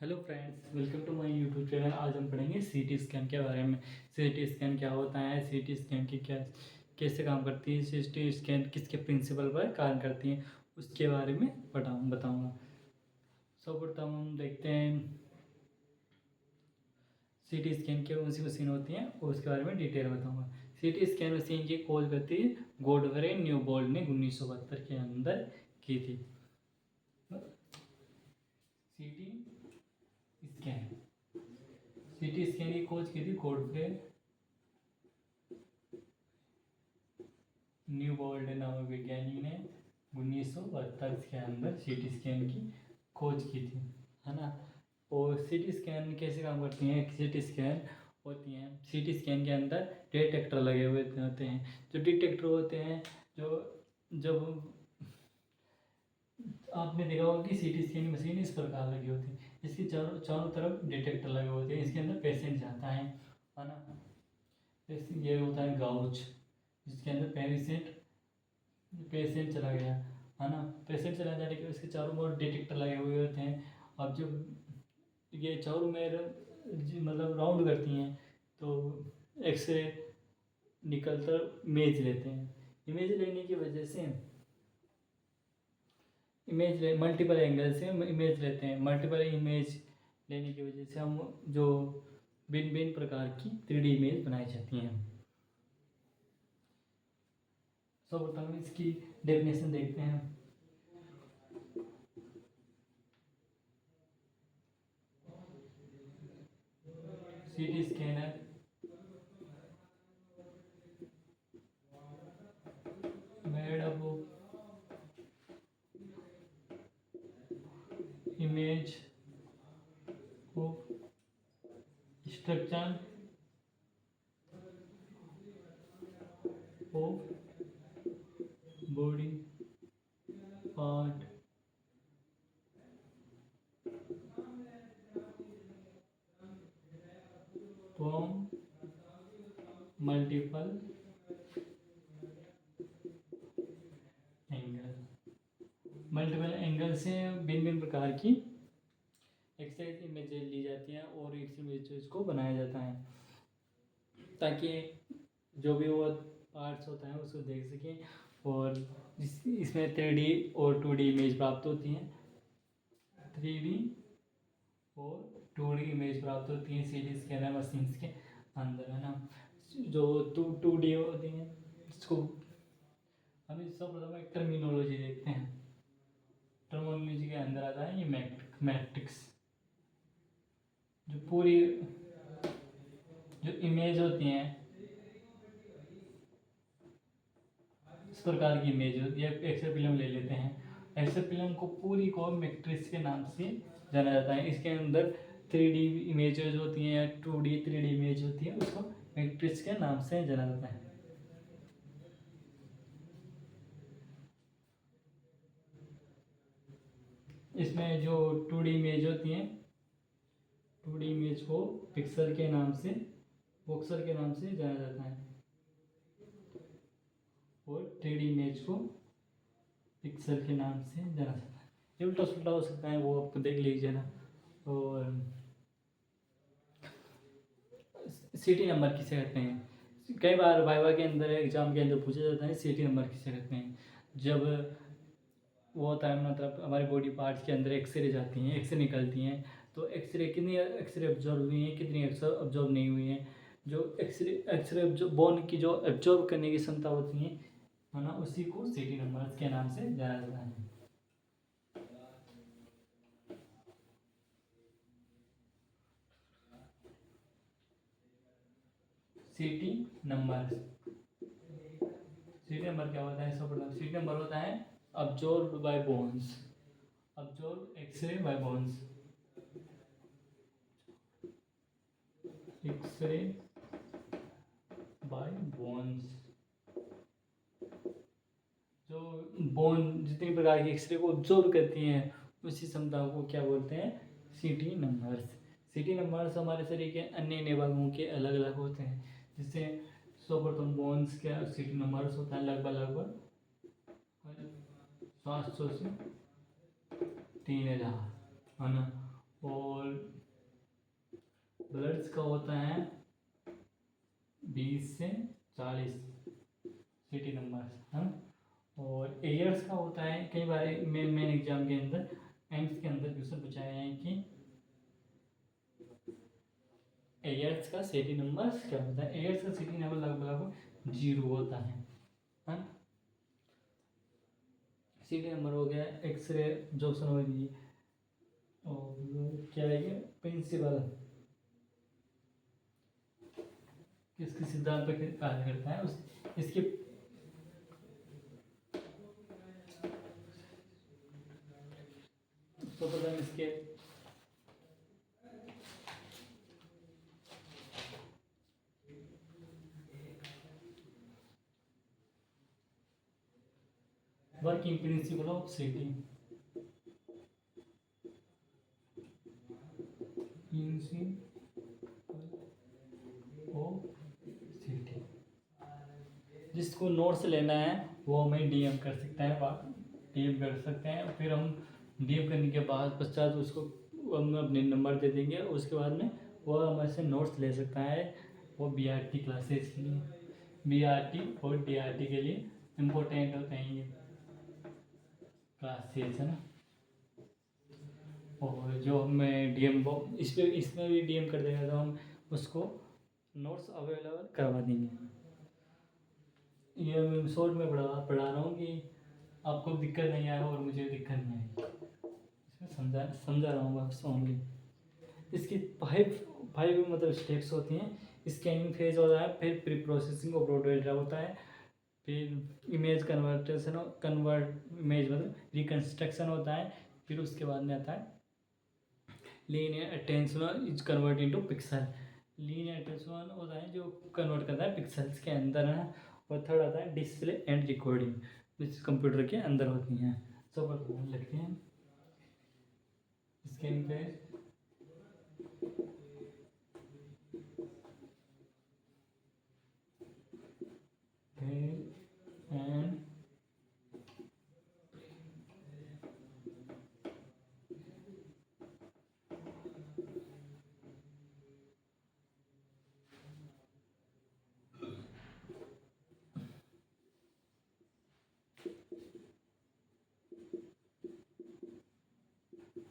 Hello friends, welcome to my YouTube channel. आज हम पढ़ेंगे सीटी स्कैन के बारे में। सीटी स्कैन क्या होता है, सीटी स्कैन की क्या कैसे काम करती है, सीटी स्कैन किसके प्रिंसिपल पर कार्य करती है, उसके बारे में बताऊंगा। सर्वप्रथम हम देखते हैं सीटी स्कैन की कौन सी मशीन होती है और उसके बारे में डिटेल बताऊंगा। सीटी स्कैन मशीन की खोज करती गोडफ्रे न्यूबोल्ट ने 1972 के अंदर की थी। सीटी स्कैन सीटी स्कैन की खोज की थी गोडफ्रे न्यूबोल्ट नामक वैज्ञानिक ने 1972 के अंदर सीटी स्कैन की खोज की थी, है ना। और सीटी स्कैन कैसे काम करती हैं? सीटी स्कैन होती हैं, सीटी स्कैन के अंदर डिटेक्टर लगे हुए होते हैं। जो डिटेक्टर होते हैं, जो जब आपने देखा होगा कि सीटी स्कैन मशीन इस प्रकार लगी होती है, इसकी चारों चारों तरफ डिटेक्टर लगे होते हैं। इसके अंदर पेशेंट जाता है ना। जैसे ये होता है गाउच, जिसके अंदर पेशेंट चला गया, है ना। पेशेंट चला जाने के उसके चारों ओर डिटेक्टर लगे हुए होते हैं। अब जब ये चारों में मतलब राउंड करती हैं तो एक्सरे निकलकर इमेज लेते हैं। इमेज लेने की वजह से मल्टीपल एंगल से इमेज लेते हैं। मल्टीपल इमेज लेने की वजह से हम जो भिन्न भिन्न प्रकार की 3D इमेज बनाई जाती हैं। सर्वप्रथम इसकी डेफिनेशन देखते हैं। सीटी scanner made up image of structure of body part from multiple angle से भिन्न भिन्न प्रकार की एक्सरेज इमेजेस ली जाती हैं और इस इमेजेस को बनाया जाता है ताकि जो भी वो पार्ट्स होता है उसको देख सकें। और इसमें 3D और 2D इमेज प्राप्त होती हैं। 3D और 2D इमेज प्राप्त होती हैं सीटी स्कैनर मशीन्स के अंदर, है ना। जो 2D होती हैं इसको हम सर्वप्रथम एक टर्मिनोलॉजी देखते हैं। टर्मिनोलॉजी के अंदर आता है ये मैट्रिक्स। जो पूरी जो इमेज होती हैं इस प्रकार की इमेज होती है। एक्सरे फिल्म ले लेते हैं। एक्सरे फिल्म को पूरी को मैट्रिक्स के नाम से जाना जाता है। इसके अंदर 3D इमेजेस होती हैं या 2D 3D इमेज होती है, उसको मैट्रिक्स के नाम से जाना जाता है। इसमें जो 2D इमेज होती हैं, 2D इमेज को पिक्सल के नाम से बॉक्सर के नाम से जाना जाता है और 3D इमेज को पिक्सल के नाम से जाना जाता है। ये उल्टा सुल्टा हो सकता है, वो आपको देख लीजिए ना। और सीटी नंबर किसे कहते हैं? कई बार वाइवा के अंदर एग्जाम के अंदर पूछा जाता है सीटी नंबर किसे कहते हैं। जब वो होता है मतलब हमारे बॉडी पार्ट्स के अंदर एक्सरे जाती हैं, एक्सरे निकलती हैं, तो एक्सरे कितनी एक्सरे ऑब्जॉर्व हुई हैं, कितनी एक्सरे ऑब्जॉर्व नहीं हुई हैं। जो एक्सरे जो बोन की जो एब्जॉर्व करने की क्षमता होती है ना, उसी को सीटी नंबर के नाम से जाना जाता है। सीटी नंबर सीटी नंबर क्या होता है? सब सीटी नंबर होता है absorb by bones, absorb X-ray by bones, X-ray by bones. जो बोन जितनी प्रकार की एक्सरे को ऑब्जॉर्व करती हैं उसी क्षमता को क्या बोलते हैं? सीटी नंबर्स। सीटी नंबर्स हमारे शरीर के अन्य अन्य भागों के अलग अलग होते हैं। जिससे सर्वप्रथम बोन्स का सीटी नंबर्स होता है लगभग 700 से 3000, है ना। और ब्लड्स का होता है 20 से 40 सिटी नंबर है। और एयर्स का होता है, कई बार मेन एग्जाम के अंदर एम्स के अंदर क्वेश्चन पूछा गया है कि एयर्स का सिटी नंबर क्या होता है। एयर्स का सिटी नंबर लगभग 0 होता है। सिटी नंबर हो गया। एक्सरे जो ऑप्शन होगी और क्या है ये प्रिंसिपल किसके सिद्धांत पर कार्य करता है उस इसके तो पता है इसके वर्किंग प्रिंसिपल ऑफ सिटी जिसको नोट्स लेना है वो हमें डीएम कर सकता है, डीएम कर सकते हैं। फिर हम डीएम करने के बाद पश्चात उसको हम अपने नंबर दे देंगे। उसके बाद में वो हमारे से नोट्स ले सकता है। वो बीआरटी क्लासेस के लिए, बीआरटी और डीआरटी के लिए इम्पोर्टेंट होते हैं ये क्लासेस, है ना। और जो हमें डीएम इसमें भी डीएम कर देगा तो हम उसको नोट्स अवेलेबल करवा देंगे। ये मैं शॉर्ट में पढ़ा रहा हूँ कि आपको दिक्कत नहीं आए और मुझे दिक्कत नहीं आई, इसमें समझा रहा हूँ आपसे ओनली। इसकी फाइव मतलब स्टेप्स होती हैं। स्कैनिंग फेज होता है, फिर प्री प्रोसेसिंग और प्रोडेटा होता है, फिर इमेज कन्वर्ट इमेज मतलब रिकन्स्ट्रक्शन होता है, फिर उसके बाद में आता है linear attention is convert into pixel. Linear attention होता है जो कन्वर्ट करता है पिक्सल्स के अंदर, है। और थर्ड आता है डिस्प्ले एंड रिकॉर्डिंग, जिस कंप्यूटर के अंदर होती हैं। सब लगते हैं स्कैन पे and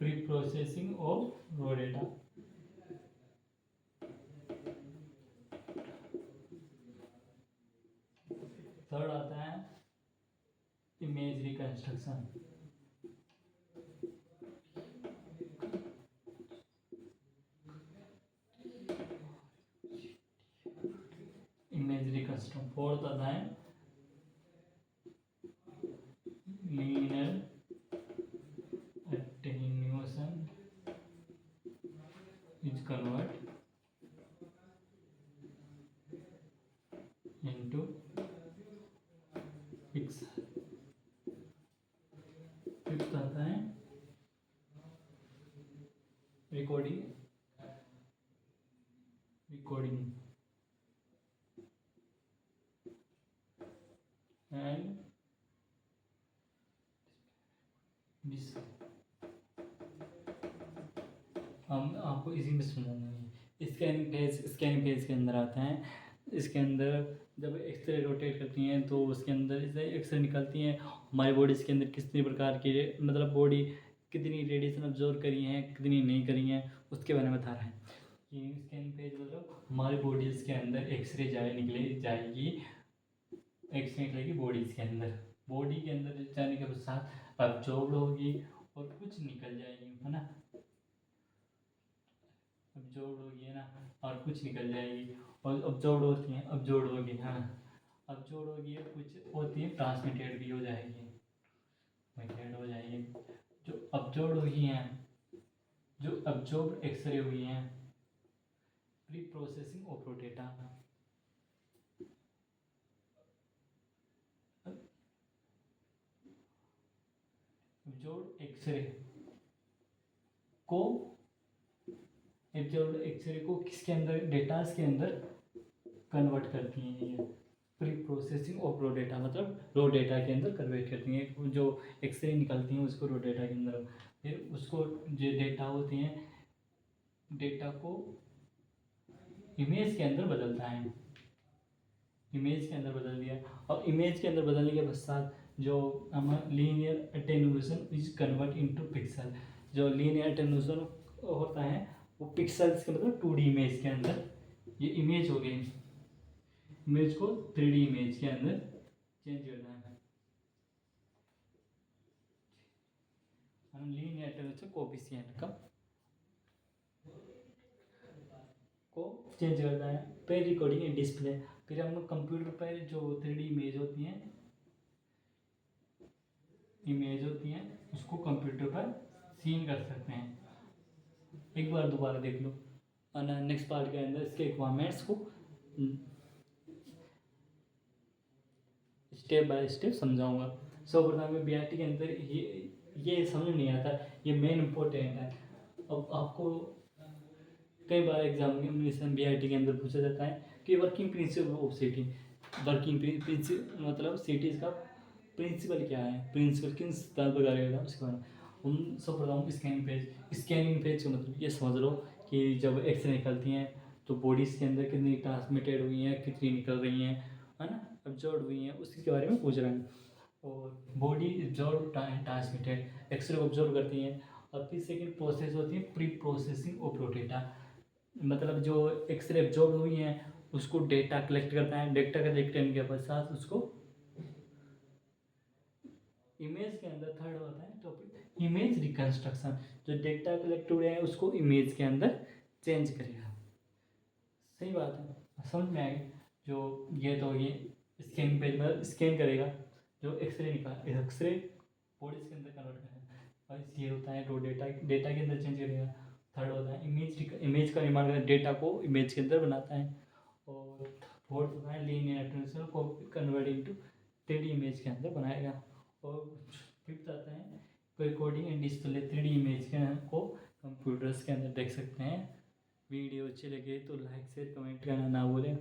pre processing of raw data. Third आता है image reconstruction. Image reconstruction. Fourth आता है linear attenuation is convert into pixel. Fifth आता है रिकॉर्डिंग एंड हम आपको इसी में समझाएंगे। स्कैनिंग फेज के अंदर आता है। इसके अंदर जब एक्सरे रोटेट करती हैं तो उसके अंदर इसे एक्सरे निकलती हैं। हमारी बॉडी इसके अंदर कितनी प्रकार की मतलब बॉडी कितनी रेडिएशन ऑब्जर्व करी हैं, कितनी नहीं करी हैं, उसके बारे में बता रहे हैं। कि स्कैनिंग फेज मतलब हमारी बॉडीज़ के अंदर एक्सरे जाएगी, एक्सरे निकलेगी बॉडीज़ के अंदर। बॉडी के अंदर जाने के पश्चात ऑब्जर्व होगी और कुछ निकल जाएगी, है ना। ऑब्जर्व होगी, है ना, और कुछ निकल जाएगी। और ऑब्जर्व होती हैं, ऑब्जर्व होगी, हाँ, ऑब्जर्व होगी, कुछ होती है ट्रांसमिटेड भी हो जाएगी, मिटेड हो जाएगी। जो ऑब्जर्व हुई हैं, जो ऑब्जर्व एक्सरे हुई हैं, pre processing of data. Observe X-ray को किसके अंदर, डेटास के अंदर कन्वर्ट करती हैं ये। Pre processing of raw data मतलब रो डेटा के अंदर कन्वर्ट करती हैं। जो एक्सरे निकलती हैं उसको रो डेटा के अंदर, फिर उसको जो डेटा होती हैं डेटा को इमेज के अंदर बदलता है, इमेज के अंदर बदल दिया। और इमेज के अंदर बदलने के पश्चात जो हम linear attenuation is convert into pixel, जो लीनियर अटेन्यूएशन होता है वो पिक्सल्स के मतलब 2D इमेज के अंदर, ये इमेज हो गई, इमेज को 3D इमेज के अंदर चेंज करना है। हम लीनियर अटेन्यूएशन कोएफिशिएंट का को चेंज करता है। फिर रिकॉर्डिंग एंड डिस्प्ले, फिर हम कंप्यूटर पर जो 3D इमेज होती हैं उसको कंप्यूटर पर सीन कर सकते हैं। एक बार दोबारा देख लो, और नेक्स्ट पार्ट के अंदर इसके रिक्वायरमेंट्स को स्टेप बाय स्टेप समझाऊंगा। सर्वप्रथम में BIT के अंदर ये समझ नहीं आता, ये मेन इम्पोर्टेंट है। अब आपको कई बार एग्जामिनेशन BIT के अंदर पूछा जाता है कि working principle of city, working principle मतलब सिटीज़ का प्रिंसिपल क्या है, प्रिंसिपल किन सिद्धांत पर कार्य करता है उसके बारे में हम सब बताऊँ। स्कैनिंग पेज का मतलब ये समझ लो कि जब एक्सरे निकलती हैं तो बॉडीज़ के अंदर कितनी ट्रांसमिटेड हुई हैं, कितनी निकल रही हैं, है ना, ऑब्जर्व हुई हैं, उसी के बारे में पूछ रहे हैं। और बॉडी ऑब्जर्व ट्रांसमिटेड एक्सरे को ऑब्जर्व करती हैं। और फिर सेकेंड प्रोसेस होती है प्री प्रोसेसिंग ऑफ डेटा, मतलब जो एक्सरे ऑब्जर्व हुई हैं उसको डेटा कलेक्ट करता है, डेटा कलेक्ट करने के पश्चात उसको इमेज के अंदर थर्ड होता है टॉपिक इमेज रिकंस्ट्रक्शन, जो डेटा कलेक्ट हुए हैं उसको इमेज के अंदर चेंज करेगा। सही बात है, समझ में आएगी। जो ये तो ये स्कैन पेज में स्कैन करेगा, जो एक्सरे निकाल एक्सरे बॉडीज के अंदर कन्वर्ट करेगा, और ये होता है तो डेटा के अंदर चेंज करेगा। थर्ड होता है इमेज का निर्माण करके डेटा को इमेज के अंदर बनाता है। और फोर्थ होता है लीनियर अटेन्यूएशन को कन्वर्ट इनटू 3D इमेज के अंदर बनाएगा। और फिफ्थ आता है recording and display, 3D image को कंप्यूटर्स के अंदर देख सकते हैं। वीडियो अच्छी लगे तो लाइक शेयर कमेंट करना ना भूलें।